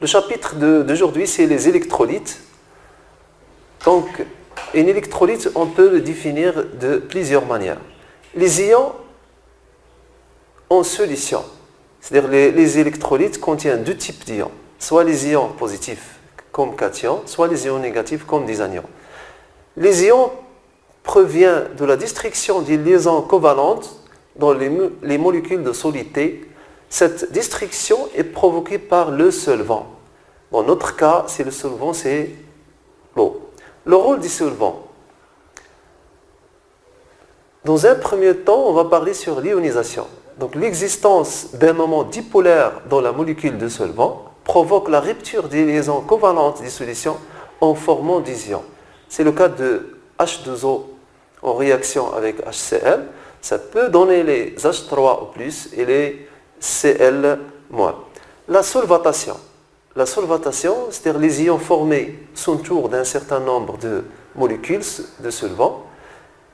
Le chapitre d'aujourd'hui, c'est les électrolytes. Donc, un électrolyte, on peut le définir de plusieurs manières. Les ions en solution, c'est-à-dire les électrolytes contiennent deux types d'ions, soit les ions positifs comme cations, soit les ions négatifs comme des anions. Les ions proviennent de la destruction des liaisons covalentes dans les molécules de solidité. Cette destruction est provoquée par le solvant. Dans notre cas, c'est le solvant, c'est l'eau. Le rôle du solvant. Dans un premier temps, on va parler sur l'ionisation. Donc l'existence d'un moment dipolaire dans la molécule de solvant provoque la rupture des liaisons covalentes des solutions en formant des ions. C'est le cas de H2O en réaction avec HCl. Ça peut donner les H3O+, et les Cl-. La solvatation. La solvatation, c'est-à-dire les ions formés s'entourent d'un certain nombre de molécules de solvant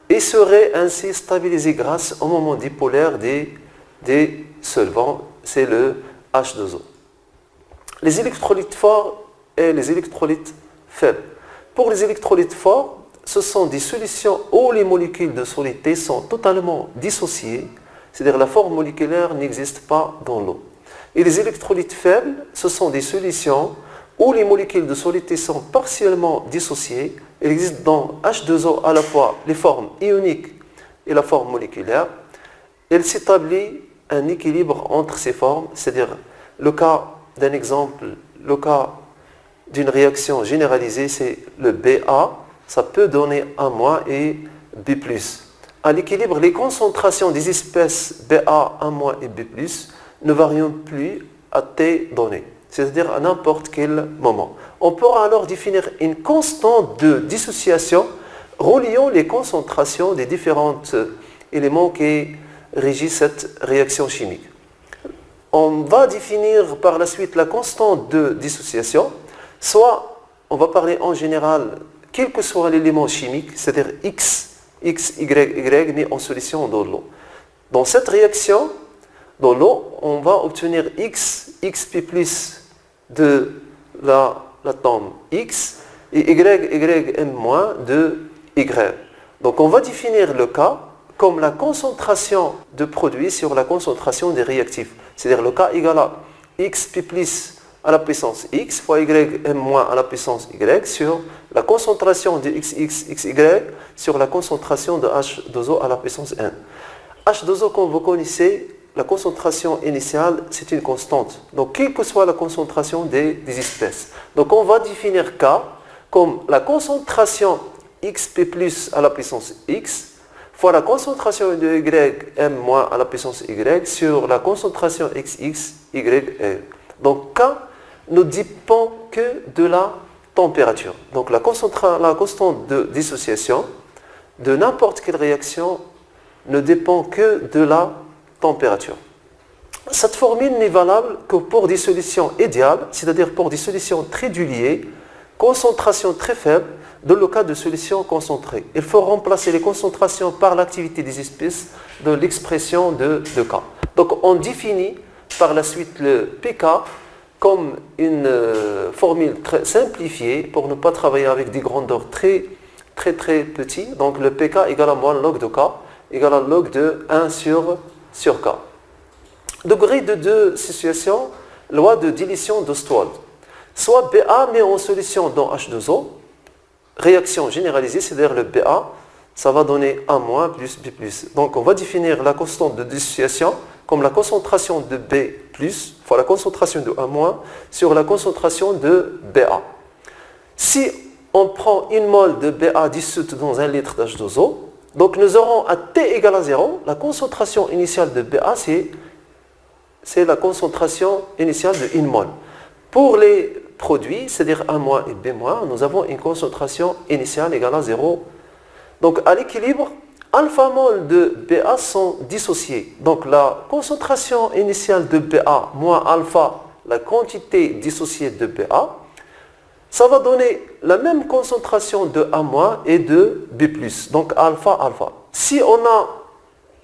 et seraient ainsi stabilisés grâce au moment dipolaire des solvants, c'est le H2O. Les électrolytes forts et les électrolytes faibles. Pour les électrolytes forts, ce sont des solutions où les molécules de solidité sont totalement dissociées, c'est-à-dire la forme moléculaire n'existe pas dans l'eau. Et les électrolytes faibles, ce sont des solutions où les molécules de solidité sont partiellement dissociées. Il existe dans H2O à la fois les formes ioniques et la forme moléculaire. Il s'établit un équilibre entre ces formes, c'est-à-dire le cas d'un exemple, le cas d'une réaction généralisée, c'est le Ba, ça peut donner A- et B+. À l'équilibre, les concentrations des espèces Ba, A- et B+, ne varient plus à T donné, c'est-à-dire à n'importe quel moment. On pourra alors définir une constante de dissociation reliant les concentrations des différents éléments qui régissent cette réaction chimique. On va définir par la suite la constante de dissociation, soit on va parler en général, quel que soit l'élément chimique, c'est-à-dire X, Y, mais en solution dans l'eau. Dans cette réaction, dans l'eau, on va obtenir XP+ de l'atome X et YM- de Y. Donc on va définir le cas comme la concentration de produits sur la concentration des réactifs. C'est-à-dire le cas égal à XP+ à la puissance X fois YM- à la puissance Y sur la concentration de XY sur la concentration de H2O à la puissance N. H2O, comme vous connaissez, la concentration initiale, c'est une constante. Donc, quelle que soit la concentration des espèces. Donc, on va définir K comme la concentration XP+ à la puissance X fois la concentration de YM- à la puissance Y sur la concentration XY. Donc, K ne dépend que de la température. Donc, la constante de dissociation de n'importe quelle réaction ne dépend que de la température. Cette formule n'est valable que pour des solutions idéales, c'est-à-dire pour des solutions très diluées, concentration très faible, dans le cas de solutions concentrées. Il faut remplacer les concentrations par l'activité des espèces de l'expression de K. Donc on définit par la suite le pK comme une formule très simplifiée pour ne pas travailler avec des grandeurs très petits. Donc le pK égale à moins log de K égale à log de 1 sur K. Degré de dissociation, loi de dilution d'Ostwald. Soit Ba met en solution dans H2O, réaction généralisée, c'est-à-dire le Ba, ça va donner A- plus B+. Donc on va définir la constante de dissociation comme la concentration de B+, fois la concentration de A- sur la concentration de Ba. Si on prend une mole de Ba dissoute dans 1 litre d'H2O, donc nous aurons à T égale à 0, la concentration initiale de Ba, c'est la concentration initiale de 1 mol. Pour les produits, c'est-à-dire A- et B-, nous avons une concentration initiale égale à 0. Donc à l'équilibre, alpha mol de Ba sont dissociés. Donc la concentration initiale de Ba moins alpha, la quantité dissociée de Ba, ça va donner la même concentration de A- et de B+. Donc alpha. Si on a,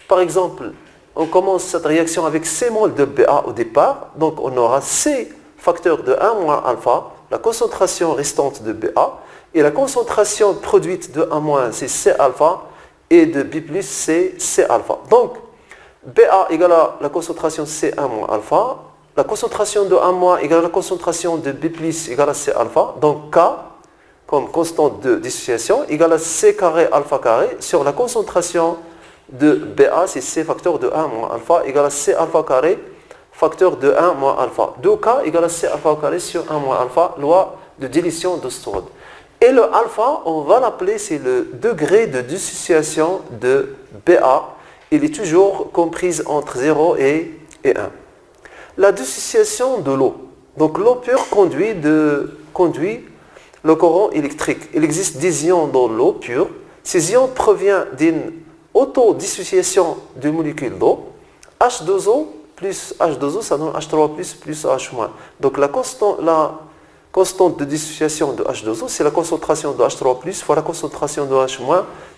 par exemple, on commence cette réaction avec C mol de Ba au départ, donc on aura C facteur de 1 moins alpha, la concentration restante de BA, et la concentration produite de A moins, c'est C alpha, et de B plus, c'est C alpha. Donc, BA égale à la concentration C1 moins alpha, la concentration de A moins égale à la concentration de B plus égale à C alpha, donc K, comme constante de dissociation, égale à C carré alpha carré sur la concentration de BA, c'est C facteur de 1 moins alpha, égale à C alpha carré, facteur de 1 moins alpha. 2K égale à C alpha carré sur 1 moins alpha, loi de dilution d'Ostrode. Et le alpha, on va l'appeler, c'est le degré de dissociation de BA. Il est toujours comprise entre 0 et 1. La dissociation de l'eau. Donc l'eau pure conduit le courant électrique. Il existe des ions dans l'eau pure. Ces ions proviennent d'une autodissociation de molécules d'eau. H2O plus H2O, ça donne H3 plus H-. Donc la constante de dissociation de H2O, c'est la concentration de H3 fois la concentration de H-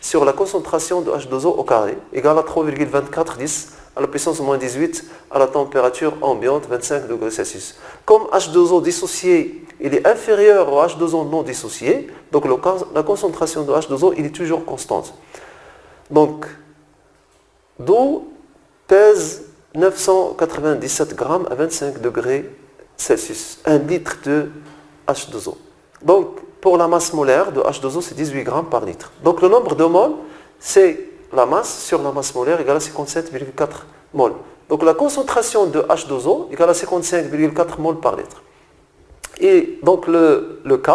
sur la concentration de H2O au carré, égale à 3,2410 à la puissance moins 18 à la température ambiante 25 degrés Celsius. Comme H2O dissocié, il est inférieur au H2O non dissocié, donc la concentration de H2O, il est toujours constante. Donc, d'eau pèse 997 grammes à 25 degrés Celsius, 1 litre de H2O. Donc, pour la masse molaire de H2O, c'est 18 grammes par litre. Donc, le nombre de moles, c'est la masse sur la masse molaire égale à 57,4 moles. Donc, la concentration de H2O égale à 55,4 moles par litre. Et donc, le K,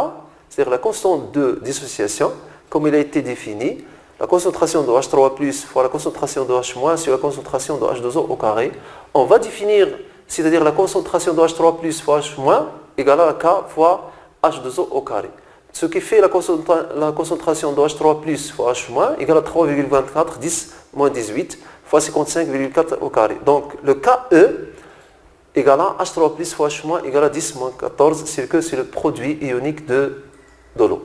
c'est-à-dire la constante de dissociation, comme il a été défini, la concentration de H3+, fois la concentration de H- sur la concentration de H2O au carré, on va définir, c'est-à-dire la concentration de H3+, fois H- égale à K fois H2O au carré. Ce qui fait la concentration de H3+, fois H- égale à 3,24, 10 moins 18, fois 55,4 au carré. Donc le KE égale à H3+, fois H- égale à 10 moins 14, c'est le produit ionique de l'eau.